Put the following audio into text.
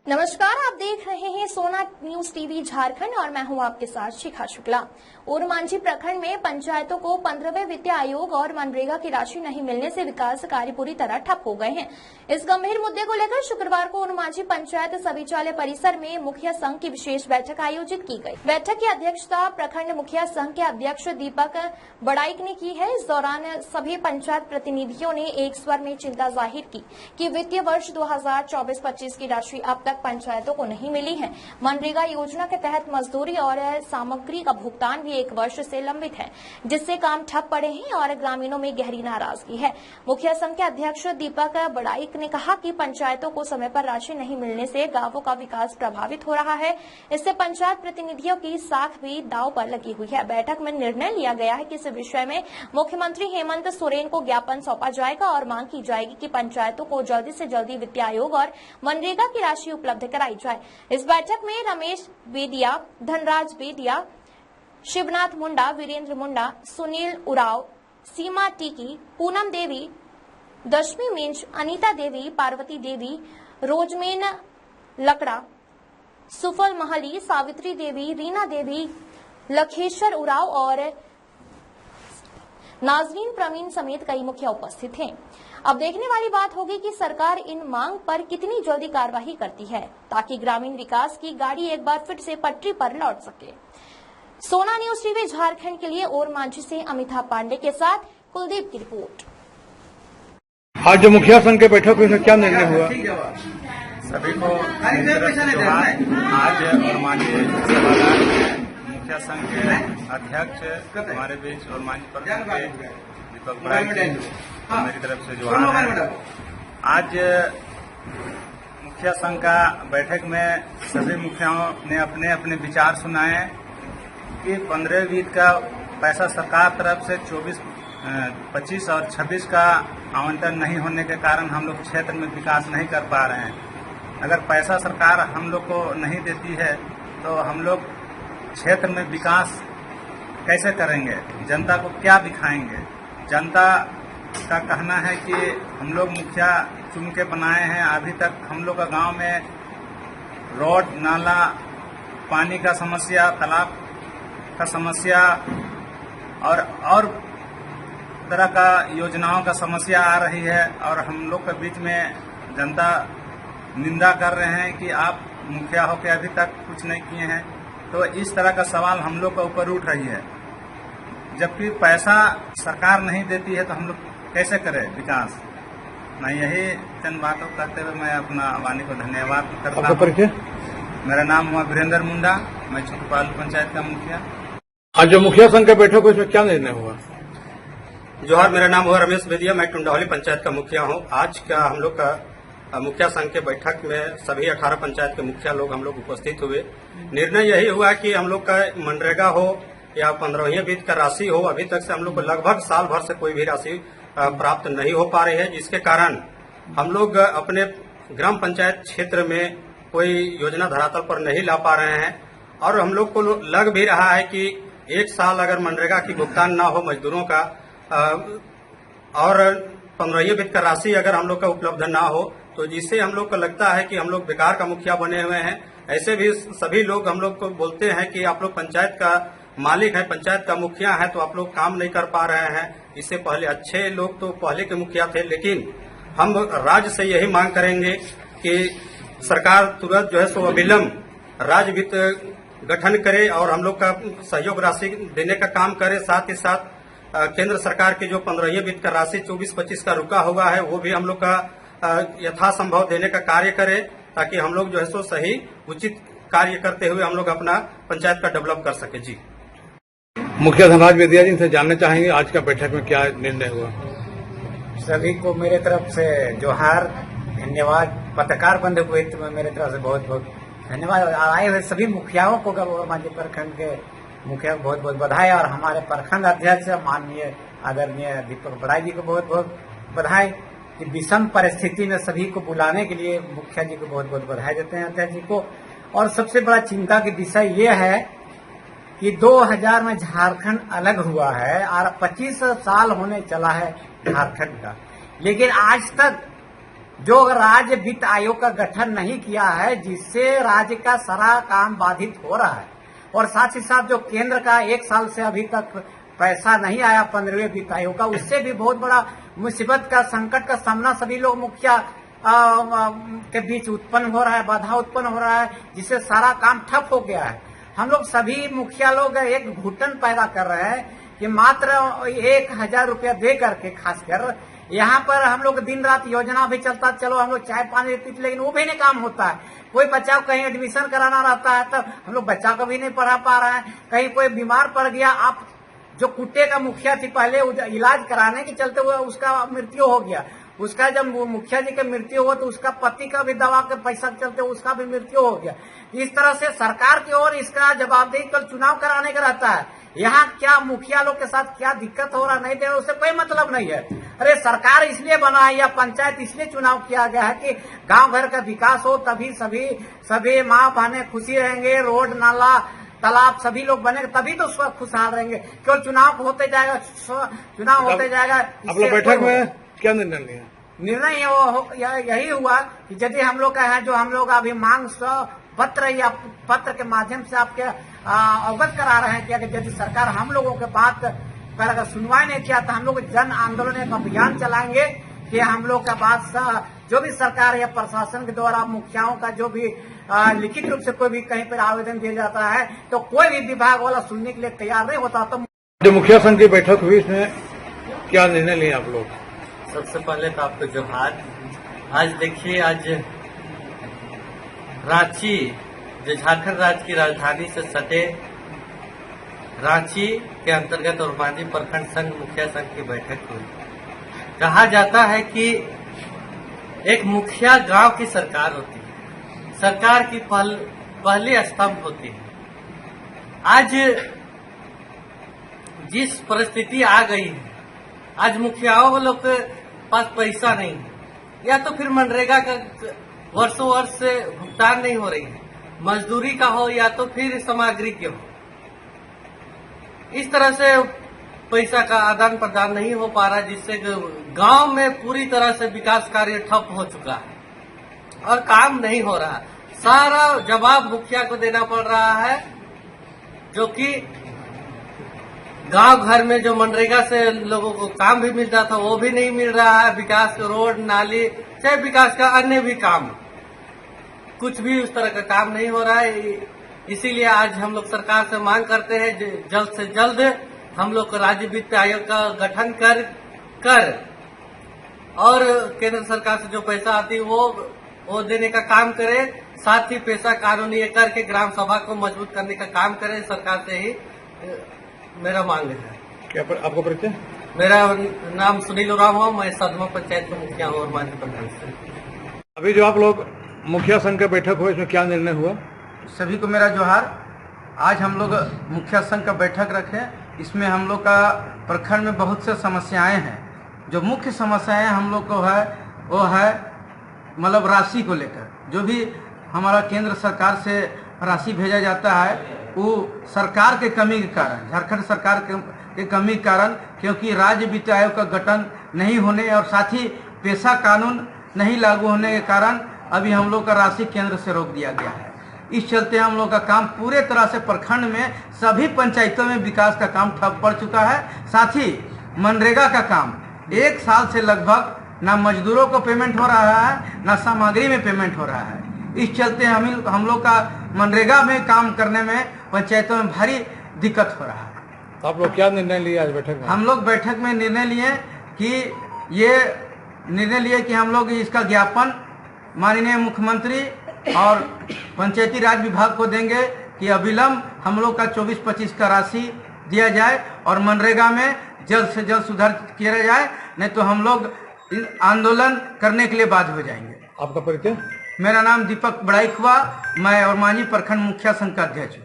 नमस्कार, आप देख रहे हैं सोना न्यूज टीवी झारखंड और मैं हूं आपके साथ शिखा शुक्ला। ओरमांझी प्रखंड में पंचायतों को 15वें वित्त आयोग और मनरेगा की राशि नहीं मिलने से विकास कार्य पूरी तरह ठप हो गए हैं। इस गंभीर मुद्दे को लेकर शुक्रवार को ओरमांझी पंचायत सविचालय परिसर में मुखिया संघ की विशेष बैठक आयोजित की गई। बैठक की अध्यक्षता प्रखंड मुखिया संघ के अध्यक्ष दीपक बड़ाइक ने की है। इस दौरान सभी पंचायत प्रतिनिधियों ने एक स्वर में चिंता जाहिर की कि वित्तीय वर्ष 2024-25 की राशि अब तक पंचायतों को नहीं मिली है। मनरेगा योजना के तहत मजदूरी और सामग्री का भुगतान भी 1 वर्ष से लंबित है, जिससे काम ठप पड़े हैं और ग्रामीणों में गहरी नाराजगी है। मुखिया संघ के अध्यक्ष दीपक बड़ाइक ने कहा कि पंचायतों को समय पर राशि नहीं मिलने से गांवों का विकास प्रभावित हो रहा है। इससे पंचायत प्रतिनिधियों की साख भी दांव पर लगी हुई है। बैठक में निर्णय लिया गया है कि इस विषय में मुख्यमंत्री हेमंत सोरेन को ज्ञापन सौंपा जाएगा और मांग की जाएगी कि पंचायतों को जल्दी से जल्दी वित्तीय आयोग और मनरेगा की राशि उपलब्ध कराई जाए। इस बैठक में रमेश बेदिया, धनराज बेदिया, शिवनाथ मुंडा, वीरेंद्र मुंडा, सुनील उराव, सीमा टीकी, पूनम देवी, दशमी मिंच, अनीता देवी, पार्वती देवी, रोजमेन लकड़ा, सुफल महली, सावित्री देवी, रीना देवी, लखेश्वर उराव और नाजरीन प्रवीण समेत कई मुखिया उपस्थित हैं। अब देखने वाली बात होगी कि सरकार इन मांग पर कितनी जल्दी कार्रवाई करती है, ताकि ग्रामीण विकास की गाड़ी एक बार फिर से पटरी पर लौट सके। सोना न्यूज टीवी झारखंड के लिए ओरमांझी से अमिताभ पांडे के साथ कुलदीप की रिपोर्ट। आज जो मुखिया संघ के बैठक हुई, क्या निर्णय हुआ? सभी को आज ओरमांझी मुखिया संघ के अध्यक्ष हमारे बीच ओरमांझी प्रखंड के दीपक बड़ाइक जी, मेरी तरफ से जोहार है। आज मुखिया संघ का बैठक में सभी मुखियाओं ने अपने अपने विचार सुनाए कि 15 वित्त का पैसा सरकार तरफ से 24, 25 और 26 का आवंटन नहीं होने के कारण हम लोग क्षेत्र में विकास नहीं कर पा रहे हैं। अगर पैसा सरकार हम लोग को नहीं देती है तो हम लोग क्षेत्र में विकास कैसे करेंगे, जनता को क्या दिखाएंगे। जनता का कहना है कि हम लोग मुखिया चुन के बनाए हैं, अभी तक हम लोग का गांव में रोड, नाला, पानी का समस्या, तालाब का समस्या और तरह का योजनाओं का समस्या आ रही है और हम लोग के बीच में जनता निंदा कर रहे हैं कि आप मुखिया होकर अभी तक कुछ नहीं किए हैं। तो इस तरह का सवाल हम लोग के ऊपर उठ रही है। जबकि पैसा सरकार नहीं देती है तो हम लोग कैसे करें विकास। मैं यही चंद बातों करते हुए मैं अपना वाणी को धन्यवाद करता हूँ। मेरा नाम हुआ वीरेंद्र मुंडा, मैं छोटपाल पंचायत का मुखिया। आज जो मुखिया संघ का बैठक हुई, उसमें क्या निर्णय हुआ? जोहार, मेरा नाम हुआ रमेश बेदिया, मैं टुंडौली पंचायत का मुखिया हूँ। आज का हम लोग का मुखिया संघ के बैठक में सभी 18 पंचायत के मुखिया लोग हम लोग उपस्थित हुए। निर्णय यही हुआ कि हम लोग का मनरेगा हो या 15वें वित्त का राशि हो, अभी तक से हम लोग को लगभग साल भर से कोई भी राशि प्राप्त नहीं हो पा रही है, जिसके कारण हम लोग अपने ग्राम पंचायत क्षेत्र में कोई योजना धरातल पर नहीं ला पा रहे हैं। और हम लोग को लग भी रहा है कि 1 साल अगर मनरेगा की भुगतान ना हो मजदूरों का और 15वें वित्त का राशि अगर हम लोग का उपलब्ध ना हो, तो जिससे हम लोग को लगता है कि हम लोग बेकार का मुखिया बने हुए हैं। ऐसे भी सभी लोग हम लोग को बोलते हैं कि आप लोग पंचायत का मालिक है, पंचायत का मुखिया है, तो आप लोग काम नहीं कर पा रहे हैं। इससे पहले अच्छे लोग तो पहले के मुखिया थे, लेकिन हम राज्य से यही मांग करेंगे कि सरकार तुरंत जो है सो अविलंब राज्य वित्त गठन करे और हम लोग का सहयोग राशि देने का काम करे। साथ ही साथ केंद्र सरकार की जो 15वें वित्त का राशि 24-25 का रुका हुआ है, वो भी हम लोग का यथासंभव देने का कार्य करे, ताकि हम लोग जो है सो सही उचित कार्य करते हुए हम लोग अपना पंचायत का डेवलप कर सके। जी, मुखिया धनराज बेदिया जी से जानना चाहेंगे आज का बैठक में क्या निर्णय हुआ? सभी को मेरे तरफ से जोहार, धन्यवाद। पत्रकार बंधु को मेरे तरफ से बहुत बहुत धन्यवाद। आए हुए सभी मुखियाओं को ओरमांझी प्रखंड के मुखिया को बहुत बहुत बधाई और हमारे प्रखंड अध्यक्ष माननीय आदरणीय दीपक बड़ाइक जी को बहुत बहुत बधाई कि विषम परिस्थिति में सभी को बुलाने के लिए मुखिया जी को बहुत बहुत बधाई देते हैं अध्यक्ष जी को। और सबसे बड़ा चिंता की विषय ये है कि 2000 में झारखंड अलग हुआ है और 25 साल होने चला है झारखंड का, लेकिन आज तक जो राज्य वित्त आयोग का गठन नहीं किया है, जिससे राज्य का सारा काम बाधित हो रहा है, और साथ ही साथ जो केंद्र का 1 साल से अभी तक पैसा नहीं आया 15वें वित्त आयोग का, उससे भी बहुत बड़ा मुसीबत का संकट का सामना सभी लोग मुखिया के बीच उत्पन्न हो रहा है, बाधा उत्पन्न हो रहा है, जिससे सारा काम ठप हो गया है। हम लोग सभी मुखिया लोग एक घुटन पैदा कर रहे हैं कि मात्र 1000 रुपया दे करके, खासकर यहाँ पर हम लोग दिन रात योजना भी चलता, चलो हम लोग चाय पानी पीते, लेकिन वो भी नहीं काम होता है। कोई बच्चा को कहीं एडमिशन कराना रहता है तो हम लोग बच्चा को भी नहीं पढ़ा पा रहे हैं। कहीं कोई बीमार पड़ गया, आप जो कुत्ते का मुखिया थी पहले, इलाज कराने के चलते हुए उसका मृत्यु हो गया। उसका जब मुखिया जी की मृत्यु हुआ तो उसका पति का भी दवा के पैसा के चलते उसका भी मृत्यु हो गया। इस तरह से सरकार की ओर इसका जवाबदेही कल चुनाव कराने का रहता है। यहाँ क्या मुखिया लोग के साथ क्या दिक्कत हो रहा नहीं दे रहा, उससे कोई मतलब नहीं है। अरे सरकार इसलिए बना है या पंचायत इसलिए चुनाव किया गया है कि गांव घर का विकास हो, तभी सभी माँ बहनें खुशी रहेंगे, रोड नाला तालाब सभी लोग बनेंगे, तभी तो खुशहाल रहेंगे। केवल चुनाव होते जाएगा, चुनाव होते जाएगा। आप लोग बैठक में क्या निर्णय लिया? निर्णय यही हुआ कि यदि हम लोग का है, जो हम लोग अभी मांग पत्र या पत्र के माध्यम से आपके अवगत करा रहे हैं कि अगर यदि सरकार हम लोगों के बात पर अगर सुनवाई नहीं किया तो हम लोग जन आंदोलन एक अभियान चलाएंगे कि हम लोग का बात जो भी सरकार या प्रशासन के द्वारा मुखियाओं का जो भी लिखित रूप से कोई भी कहीं पर आवेदन दिया जाता है तो कोई भी विभाग वाला सुनने के लिए तैयार नहीं होता। तो जो मुखिया संघ की बैठक हुई, इसमें क्या निर्णय लिए आप लोग? सबसे पहले तो आपको जोहार। आज देखिए, आज रांची जो झारखंड राज्य की राजधानी से सटे रांची के अंतर्गत ओरमांझी प्रखंड संघ मुखिया संघ की बैठक हुई। कहा जाता है कि एक मुखिया गांव की सरकार होती है, सरकार की पहली स्तंभ होती है। आज जिस परिस्थिति आ गई है, आज मुखियाओं लोग के पास पैसा नहीं है, या तो फिर मनरेगा का वर्षों वर्ष से भुगतान नहीं हो रही है, मजदूरी का हो या तो फिर सामग्री के हो। इस तरह से पैसा का आदान प्रदान नहीं हो पा रहा, जिससे गांव में पूरी तरह से विकास कार्य ठप हो चुका है और काम नहीं हो रहा। सारा जवाब मुखिया को देना पड़ रहा है, जो कि गांव घर में जो मनरेगा से लोगों को काम भी मिलता था वो भी नहीं मिल रहा है। विकास रोड नाली, चाहे विकास का अन्य भी काम, कुछ भी उस तरह का काम नहीं हो रहा है। इसीलिए आज हम लोग सरकार से मांग करते हैं जल्द से जल्द हम लोग राज्य वित्त आयोग का गठन कर और केंद्र सरकार से जो पैसा आती है वो देने का काम करे। साथ ही पैसा कानूनी करके ग्राम सभा को मजबूत करने का काम करे। सरकार से ही मेरा मांग है। क्या आपको परिचय? मेरा नाम सुनील उराम हो, मैं सदमा पंचायत का मुखिया हूँ ओरमांझी प्रखंड से। अभी जो आप लोग मुखिया संघ का बैठक हुआ, इसमें क्या निर्णय हुआ? सभी को मेरा जोहार। आज हम लोग मुखिया संघ का बैठक रखे। इसमें हम लोग का प्रखंड में बहुत से समस्याएं हैं। जो मुख्य समस्याएं हम लोग को है वो है मतलब राशि को लेकर। जो भी हमारा केंद्र सरकार से राशि भेजा जाता है वो सरकार के कमी के कारण, झारखंड सरकार के कमी के कारण, क्योंकि राज्य वित्त आयोग का गठन नहीं होने और साथ ही पेशा कानून नहीं लागू होने के कारण अभी हम लोग का राशि केंद्र से रोक दिया गया है। इस चलते हम लोग का काम पूरे तरह से प्रखंड में सभी पंचायतों में विकास का काम ठप पड़ चुका है। साथ ही मनरेगा का काम 1 साल से लगभग ना मजदूरों को पेमेंट हो रहा है ना सामग्री में पेमेंट हो रहा है। इस चलते हम लोग का मनरेगा में काम करने में पंचायतों में भारी दिक्कत हो रहा है। तो आप लोग क्या निर्णय लिए आज बैठक में? हम लोग बैठक में निर्णय लिए कि हम लोग इसका ज्ञापन माननीय मुख्यमंत्री और पंचायती राज विभाग को देंगे कि अविलंब हम लोग का 24-25 का राशि दिया जाए और मनरेगा में जल्द से जल्द सुधार किया जाए, नहीं तो हम लोग आंदोलन करने के लिए बाध्य हो जाएंगे। आपका परिचय? मेरा नाम दीपक बड़ाइक हुआ, मैं ओरमांझी प्रखंड मुखिया संघ का अध्यक्ष हूँ।